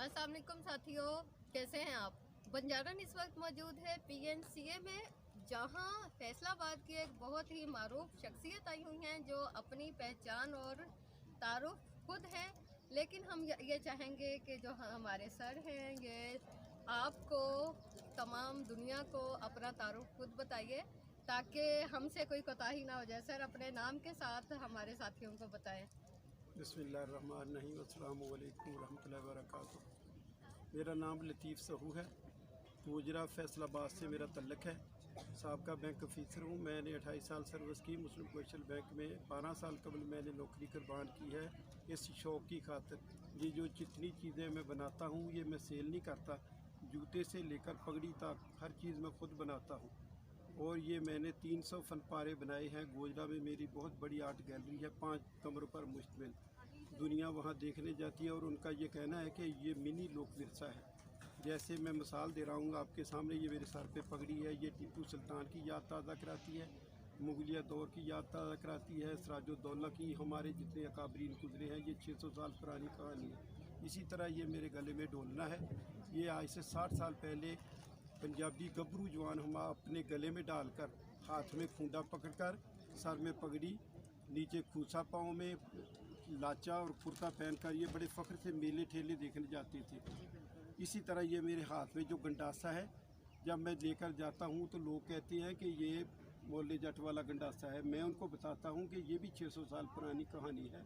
अस्सलाम वालेकुम साथियों, कैसे हैं आप। बंजारन इस वक्त मौजूद है PNCA में, जहां फैसलाबाद की एक बहुत ही मारूफ शख्सियत आई हुई हैं जो अपनी पहचान और तारुफ खुद है। लेकिन हम ये चाहेंगे कि जो हमारे सर हैं ये आपको, तमाम दुनिया को अपना तारुफ खुद बताइए ताकि हमसे कोई कोताही ना हो जाए। सर अपने नाम के साथ हमारे साथियों को बताएं। बिस्मिल्लाहिर्रहमानिर्रहीम, अस्सलाम वालेकुम रहमतुल्लाहि व बरकातुहू। मेरा नाम लतीफ़ सहू है। गुजरा फैसलाबाद से मेरा तल्लक है। साबका बैंक ऑफिसर हूँ। मैंने 28 साल सर्विस की मुस्लिम कमर्शियल बैंक में। 12 साल कबल मैंने नौकरी कुर्बान की है इस शौक़ की खातिर। ये जो जितनी चीज़ें मैं बनाता हूँ ये मैं सेल नहीं करता। जूते से लेकर पगड़ी तक हर चीज़ मैं ख़ुद बनाता हूँ। और ये मैंने 300 फनपारे बनाए हैं। गोजरा में मेरी बहुत बड़ी आर्ट गैलरी है, 5 कमरों पर मुश्तमिल। दुनिया वहाँ देखने जाती है और उनका ये कहना है कि ये मिनी लोक विरसा है। जैसे मैं मिसाल दे रहा हूँ आपके सामने, ये मेरे सर पे पगड़ी है, ये टीपू सुल्तान की याद ताज़ा कराती है, मुगलिया दौर की याद ताज़ा कराती है, सिराजुद्दौला की, हमारे जितने अकाबरीन गुजरे हैं, ये 600 साल पुरानी कहानी है। इसी तरह ये मेरे गले में ढोलना है। ये आज से 60 साल पहले पंजाबी गबरू जवान हम अपने गले में डालकर, हाथ में खूंडा पकड़कर, सर में पगड़ी, नीचे खूसा, पाँव में लाचा और कुर्ता पहनकर ये बड़े फ़ख्र से मेले ठेले देखने जाते थे। इसी तरह ये मेरे हाथ में जो गंडासा है, जब मैं लेकर जाता हूँ तो लोग कहते हैं कि ये मोले जट वाला गंडासा है। मैं उनको बताता हूँ कि ये भी 600 साल पुरानी कहानी है।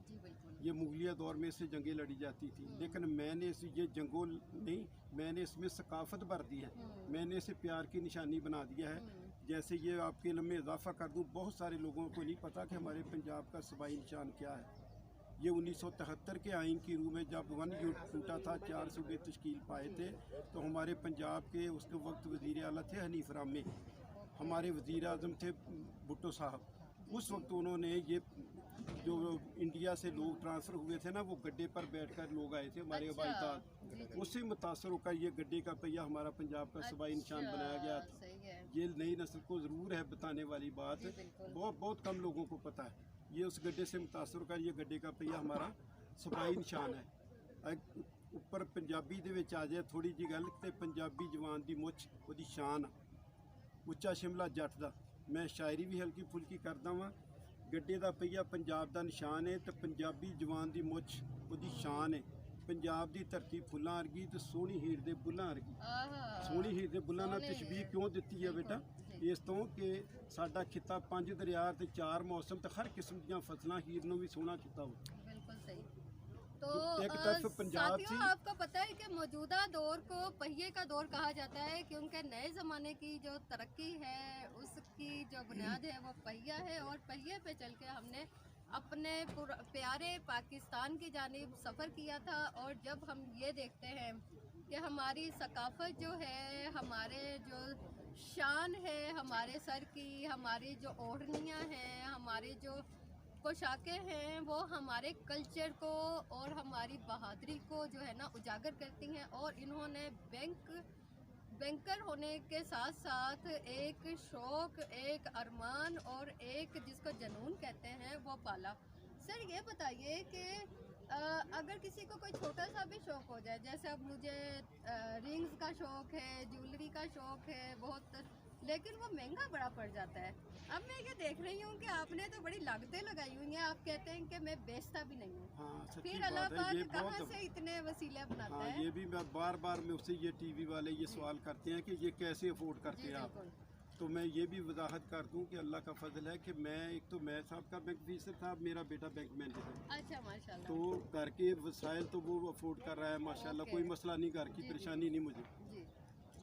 ये मुगलिया दौर में से जंगें लड़ी जाती थी, लेकिन मैंने ये जंगों नहीं, मैंने इसमें सकाफ़त भर दी है। मैंने इसे प्यार की निशानी बना दिया है। जैसे ये आपके इल्म में इजाफा कर दूँ, बहुत सारे लोगों को नहीं पता कि हमारे पंजाब का सूबाई निशान क्या है। ये 1973 के आइन की रूह में जब वन युद्ध टूटा था, 4 सूबे तश्कील पाए थे, तो हमारे पंजाब के उस वक्त वज़ीर आला थे हनीफ रामे, हमारे वज़ीर आज़म थे भुट्टो साहब। उस वक्त उन्होंने ये जो इंडिया से लोग ट्रांसफ़र हुए थे ना, वो गड्ढे पर बैठकर लोग आए थे, हमारे अबाईदाद। उससे मुतासर होकर ये गड्ढे का पहिया हमारा पंजाब का सूबाई निशान बनाया गया था। ये नई नस्ल को ज़रूर है बताने वाली बात, बहुत कम लोगों को पता है। ये उस गड्ढे से मुतासर होकर ये गड्ढे का पहिया हमारा सूबाई निशान है। ऊपर पंजाबी दे विच आ जाए थोड़ी जी गल, ते पंजाबी जवान दी मुछ ओदी शान, उच्चा शिमला जट दा। मैं शायरी भी हल्की फुल्की करदा वां। गड्ढे दा पहिया पंजाब दा निशान है, तो पंजाबी जवान दी मुछ ओदी शान है। पंजाब दी धरती फुल्लां वर्गी ते सोहनी हीर दे बुल्लां वर्गी। सोहनी हीर दे बुल्लां नाल तशबीह क्यों दित्ती है बेटा? इस तो कि साडा खिता 5 दरिया ते 4 मौसम ते हर किस्म दीयां फसलां, हीर नूं भी सोहना खिता हो। बिल्कुल सही। तो एक तरफ पंजाब साथियों, आपको पता है कि मौजूदा दौर को पहिए का दौर कहा जाता है, क्योंकि नए ज़माने की जो तरक्की है उसकी जो बुनियाद है वो पहिया है। और पहिए पे चल के हमने अपने प्यारे पाकिस्तान की जानिब सफ़र किया था। और जब हम ये देखते हैं कि हमारी सकाफ़त जो है, हमारे जो शान है हमारे सर की, हमारी जो ओढ़नियाँ हैं, हमारी जो पोशाकें हैं, वो हमारे कल्चर को और हमारी बहादुरी को जो है ना उजागर करती हैं। और इन्होंने बैंकर होने के साथ साथ एक शौक़, एक अरमान और एक जिसको जुनून कहते हैं वो पाला। सर ये बताइए कि अगर किसी को कोई छोटा सा भी शौक़ हो जाए, जैसे अब मुझे रिंग्स का शौक़ है, ज्वेलरी का शौक़ है बहुत, लेकिन वो महंगा बड़ा पड़ जाता है। अब मैं ये देख रही हूँ कि आपने तो बड़ी लागतें लगाई हुई हैं। आप कहते हैं कि मैं बेचता भी नहीं हूँ। हाँ, फिर अल्लाह पाक कहाँ से इतने वसीले बनाता है? ये भी बार बार मुझसे ये टीवी वाले ये सवाल करते हैं कि ये कैसे अफोर्ड करते हैं आप। तो मैं ये भी वजाहत कर दूं कि अल्लाह का फजल है कि मैं साहब बैंक ऑफिसर था, मेरा बेटा बैंक मैनेजर है। अच्छा, माशाल्लाह। तो घर के वसाइल तो वो अफोर्ड कर रहा है माशाल्लाह, कोई मसला नहीं, घर की परेशानी नहीं मुझे।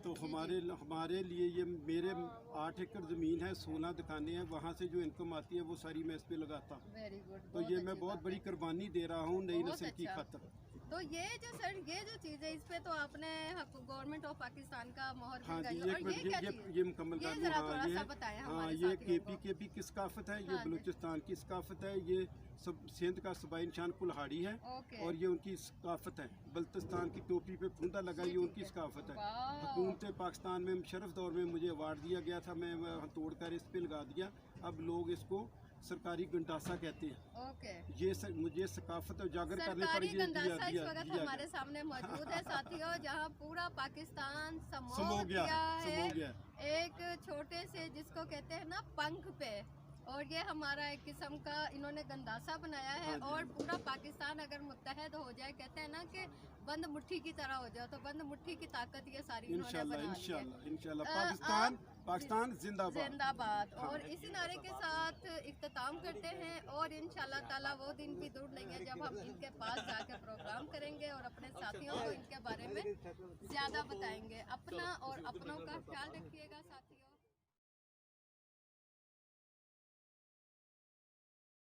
तो हमारे लिए ये मेरे 8 एकड़ ज़मीन है, 16 दुकानें हैं, वहाँ से जो इनकम आती है वो सारी मैं इस पे लगाता हूँ। Very good. तो ये मैं बहुत बड़ी कुर्बानी दे रहा हूँ नई नस्ल की खातिर। तो ये जो सर ये जो चीज़ है, इस पे तो आपने गवर्नमेंट ऑफ पाकिस्तान का मोहर हाँ जी, ये मुकम्मल कर दूँ। ये KPKP की सकाफत है, ये बलूचिस्तान की सकाफत है, ये सब सिंध का सूबाई निशान कुल्हाड़ी है, और ये उनकी सकाफत है। बल्तिस्तान की टोपी पे फूंदा लगा, ये उनकी सकाफत है। हुकूमत पाकिस्तान में मुशर्रफ दौर में मुझे अवार्ड दिया गया था, मैं तोड़ कर इस पे लगा दिया। अब लोग इसको सरकारी गंडासा कहते हैं। ओके। मुझे सकाफत उजागर करने पर सरकारी ये गंडासा इस दिया वक्त गया। हमारे सामने मौजूद है साथियों, जहां पूरा पाकिस्तान समो समो गया, गया समो है गया। एक छोटे से जिसको कहते हैं ना पंख पे, और ये हमारा एक किस्म का इन्होंने गंदासा बनाया है। हाँ जी। और पूरा पाकिस्तान अगर मुत्तहद हो जाए, कहते हैं ना कि बंद मुट्ठी की तरह हो जाए, तो बंद मुट्ठी की ताकत ये सारी इन्होंने इंशाल्लाह बना ली है। इंशाल्लाह इंशाल्लाह पाकिस्तान जिंदाबाद जिंदाबाद। हाँ। और इसी नारे के साथ इख्तिताम करते हैं, और इंशाल्लाह ताला वो दिन भी दूर नहीं है जब हम इनके पास जाके प्रोग्राम करेंगे और अपने साथियों को इनके बारे में ज़्यादा बताएंगे। अपना और अपनों का ख्याल रखिएगा साथियों।